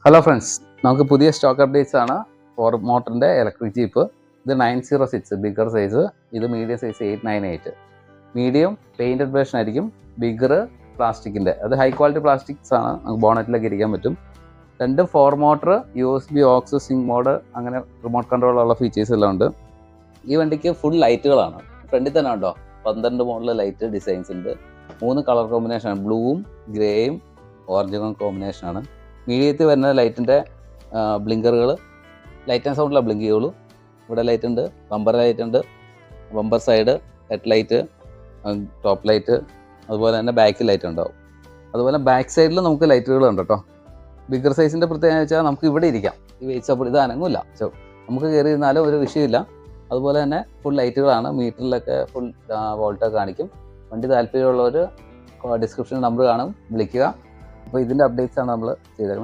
Hello friends, നമുക്ക് പുതിയ stock updates ആണ് ഫോർ മോട്ടറിൻ്റെ ഇലക്ട്രിക് ജീപ്പ്. ഇത് 906 ബിഗർ സൈസ്, ഇത് medium size 898. Medium painted version ആയിരിക്കും, ബിഗർ പ്ലാസ്റ്റിക്കിൻ്റെ. അത് ഹൈ ക്വാളിറ്റി പ്ലാസ്റ്റിക്സ് ആണ്, നമുക്ക് ബോണറ്റിലൊക്കെ ഇരിക്കാൻ പറ്റും. രണ്ട് 4 motor, USB aux, sync mode, അങ്ങനെ റിമോട്ട് കൺട്രോളുള്ള ഫീച്ചേഴ്സ് എല്ലാം ഉണ്ട്. ഈ വണ്ടിക്ക് ഫുൾ ലൈറ്റുകളാണ്. ഫ്രണ്ടിൽ തന്നെ ഉണ്ടോ 12 മോഡൽ ലൈറ്റ് ഡിസൈൻസ് ഉണ്ട്. 3 കളർ കോമ്പിനേഷനാണ്, ബ്ലൂവും ഗ്രേയും ഓറഞ്ചും കോമ്പിനേഷനാണ്. മീഡിയത്തിൽ വരുന്ന ലൈറ്റിൻ്റെ ബ്ലിങ്കറുകൾ, ലൈറ്റ് ആൻഡ് സൗണ്ടിലുള്ള ബ്ലിങ്ക് ചെയ്യുള്ളൂ. ഇവിടെ ലൈറ്റ് ഉണ്ട്, ബമ്പർ ലൈറ്റ് ഉണ്ട്, bumper side, head light, top light, അതുപോലെ തന്നെ ബാക്കിൽ ലൈറ്റ് ഉണ്ടാവും. അതുപോലെ ബാക്ക് സൈഡിൽ നമുക്ക് ലൈറ്റുകൾ ഉണ്ട് കേട്ടോ. ബിഗർ സൈസിൻ്റെ പ്രത്യേകത വെച്ചാൽ നമുക്ക് ഇവിടെ ഇരിക്കാം, ഈ വെയിറ്റ് സപ്പോർട്ട് ഇത് അനങ്ങില്ല, നമുക്ക് കയറി ഇരുന്നാലും ഒരു വിഷയമില്ല. അതുപോലെ തന്നെ ഫുൾ ലൈറ്റുകളാണ്, മീറ്ററിലൊക്കെ ഫുൾ വോൾട്ടൊക്കെ കാണിക്കും. വണ്ടി താല്പര്യമുള്ളവർ ഡിസ്ക്രിപ്ഷൻ നമ്പർ കാണും, വിളിക്കുക. അപ്പോൾ ഇതിൻ്റെ അപ്ഡേറ്റ്സ് ആണ് നമ്മൾ ചെയ്തേക്കുന്നത്.